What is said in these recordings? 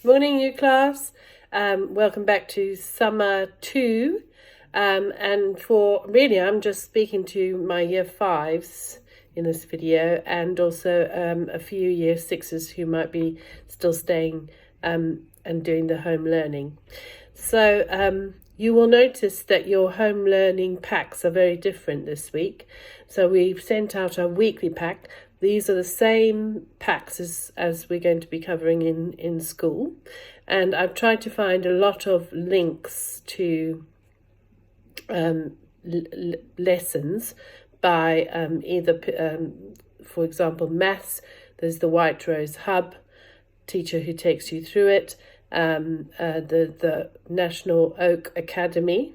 Morning, Yew Class. Welcome back to Summer 2. And I'm just speaking to my Year 5s in this video, and also a few Year 6s who might be still staying and doing the home learning. So you will notice that your home learning packs are very different this week. So we've sent out our weekly pack. These are the same packs as we're going to be covering in school. And I've tried to find a lot of links to lessons by either, for example, maths. There's the White Rose Hub teacher who takes you through it. The National Oak Academy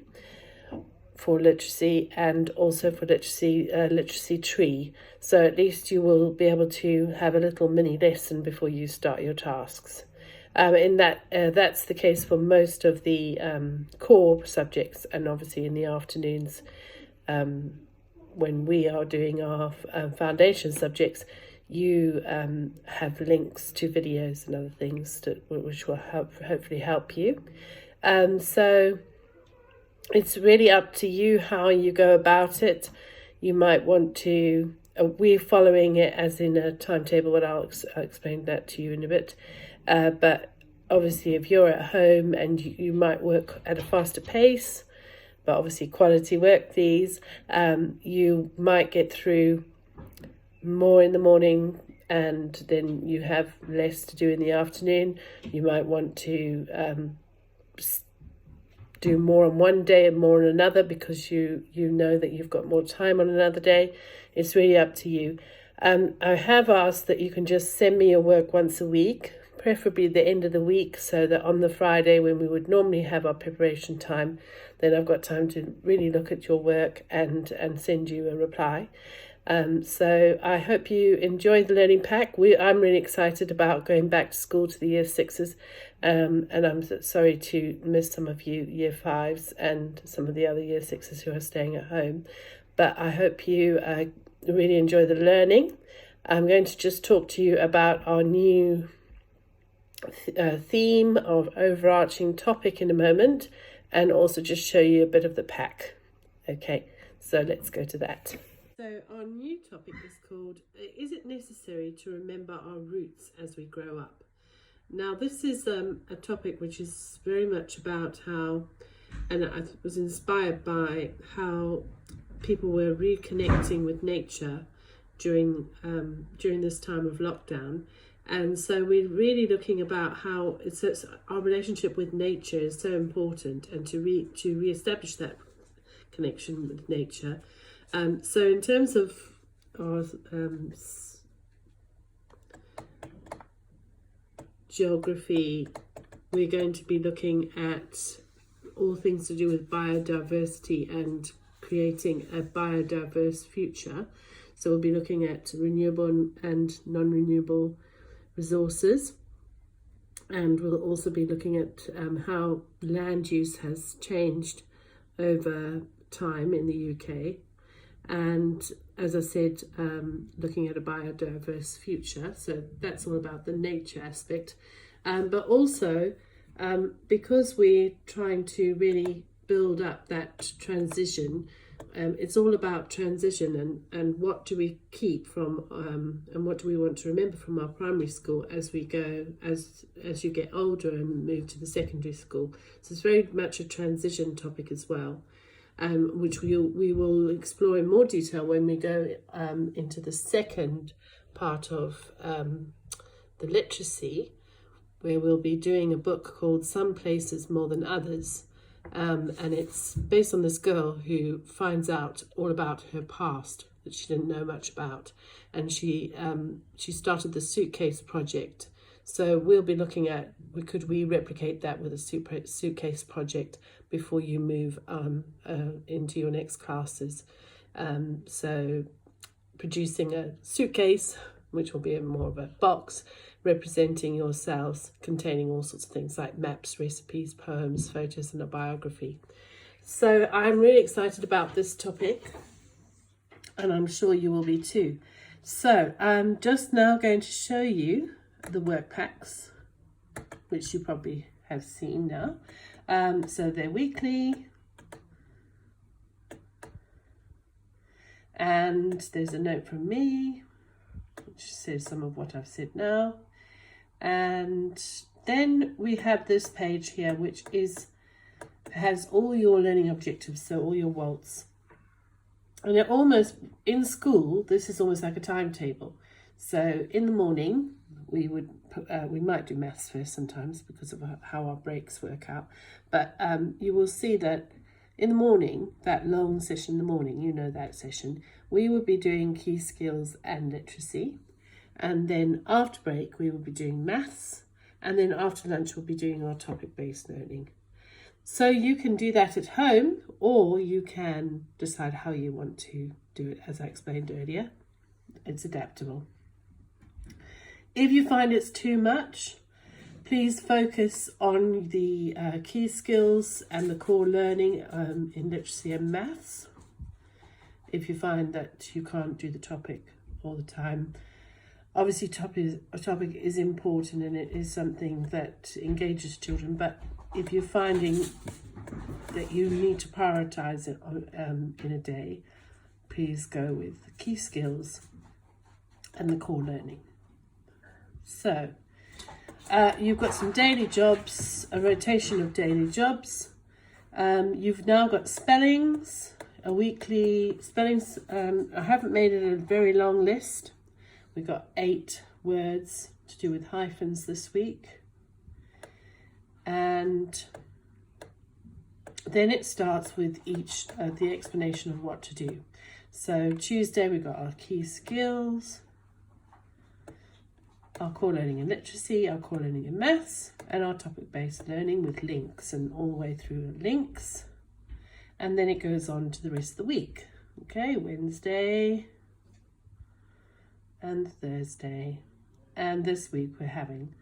for literacy, and also for literacy tree. So at least you will be able to have a little mini lesson before you start your tasks. That's the case for most of the core subjects, and obviously in the afternoons when we are doing our foundation subjects, you have links to videos and other things which will hopefully help you. So it's really up to you how you go about it. You might want to, we're following it as in a timetable, but I'll explain that to you in a bit. But obviously if you're at home and you might work at a faster pace, but obviously quality work these, you might get through more in the morning and then you have less to do in the afternoon. You might want to do more on one day and more on another because you know that you've got more time on another day. It's really up to you. I have asked that you can just send me your work once a week, preferably the end of the week, so that on the Friday when we would normally have our preparation time, then I've got time to really look at your work and send you a reply. So I hope you enjoy the learning pack. I'm really excited about going back to school to the Year 6s, and I'm sorry to miss some of you Year 5s and some of the other Year 6s who are staying at home. But I hope you really enjoy the learning. I'm going to just talk to you about our new theme of overarching topic in a moment, and also just show you a bit of the pack. Okay, so let's go to that. So our new topic is called, is it necessary to remember our roots as we grow up? Now this is a topic which is very much about how, and I was inspired by how people were reconnecting with nature during this time of lockdown. And so we're really looking about how our relationship with nature is so important, and to re-establish that connection with nature. So in terms of our geography, we're going to be looking at all things to do with biodiversity and creating a biodiverse future. So we'll be looking at renewable and non-renewable resources, and we'll also be looking at how land use has changed over time in the UK. And as I said, looking at a biodiverse future. So that's all about the nature aspect. But also, because we're trying to really build up that transition, it's all about transition and what do we keep from, and what do we want to remember from our primary school as we go, as you get older and move to the secondary school. So it's very much a transition topic as well. Which we will explore in more detail when we go into the second part of the literacy, where we'll be doing a book called Some Places More Than Others, and it's based on this girl who finds out all about her past that she didn't know much about, and she started the suitcase project. So we'll be looking at, could we replicate that with a suitcase project before you move into your next classes. So producing a suitcase, which will be more of a box, representing yourselves, containing all sorts of things like maps, recipes, poems, photos, and a biography. So I'm really excited about this topic, and I'm sure you will be too. So I'm just now going to show you the work packs. which you probably have seen now. So they're weekly. And there's a note from me, which says some of what I've said now. And then we have this page here, which has all your learning objectives, so all your WALTs. And they're almost, in school, this is almost like a timetable. So in the morning, we might do maths first sometimes because of how our breaks work out. But you will see that in the morning, that long session in the morning, you know that session, we will be doing key skills and literacy. And then after break, we will be doing maths. And then after lunch, we'll be doing our topic-based learning. So you can do that at home, or you can decide how you want to do it, as I explained earlier. It's adaptable. If you find it's too much, please focus on the key skills and the core learning in literacy and maths. If you find that you can't do the topic all the time, obviously a topic is important and it is something that engages children, but if you're finding that you need to prioritize it in a day, please go with the key skills and the core learning. So you've got some daily jobs, a rotation of daily jobs. You've now got spellings, a weekly spellings. I haven't made it a very long list. We've got 8 words to do with hyphens this week. And then it starts with each the explanation of what to do. So Tuesday we've got our key skills, our core learning in literacy, our core learning in maths, and our topic-based learning with links and all the way through links. And then it goes on to the rest of the week. Okay, Wednesday and Thursday. And this week we're having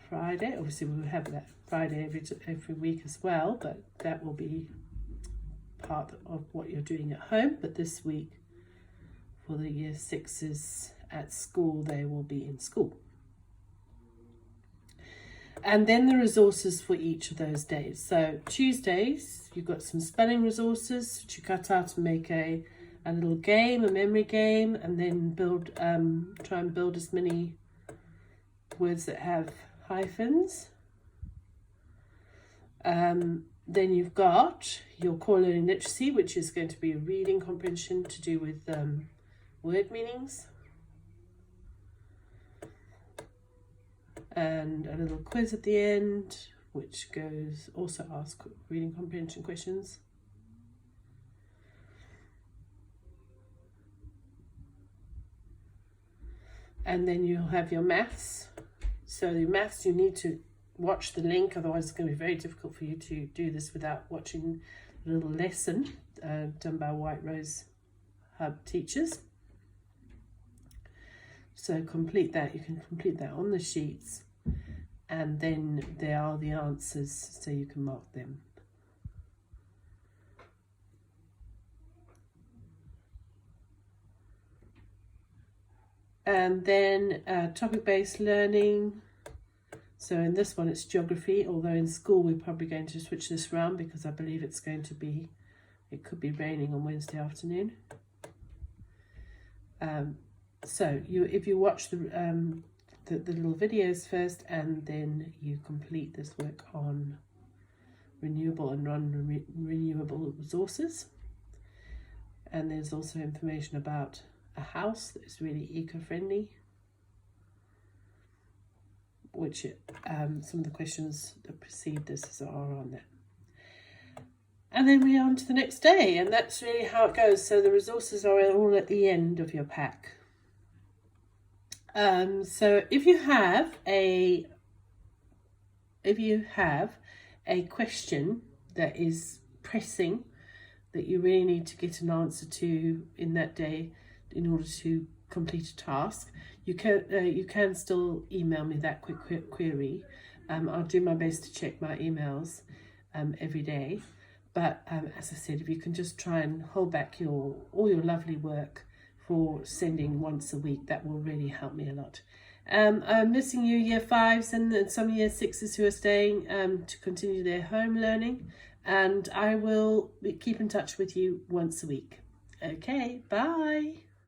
Friday. Obviously we'll have that Friday every week as well, but that will be part of what you're doing at home. But this week for the year 6s at school, they will be in school. And then the resources for each of those days. So Tuesdays, you've got some spelling resources which you cut out and make a little game, a memory game, and then try and build as many words that have hyphens. Then you've got your core learning literacy, which is going to be reading comprehension to do with word meanings. And a little quiz at the end, which also asks reading comprehension questions. And then you'll have your maths. So your maths, you need to watch the link, otherwise it's going to be very difficult for you to do this without watching a little lesson done by White Rose Hub teachers. So complete that. You can complete that on the sheets, and then there are the answers, so you can mark them. And then topic-based learning. So in this one it's geography, although in school we're probably going to switch this around because I believe it could be raining on Wednesday afternoon. So if you watch the little videos first, and then you complete this work on renewable and non-renewable resources. And there's also information about a house that is really eco-friendly, which some of the questions that precede this are on there. And then we're on to the next day, and that's really how it goes. So the resources are all at the end of your pack. So if you have a question that is pressing, that you really need to get an answer to in that day in order to complete a task, you can still email me that quick query. I'll do my best to check my emails every day. But as I said, if you can just try and hold back all your lovely work for sending once a week, that will really help me a lot. I'm missing you year 5s and some year 6s who are staying to continue their home learning, and I will keep in touch with you once a week. Okay, bye.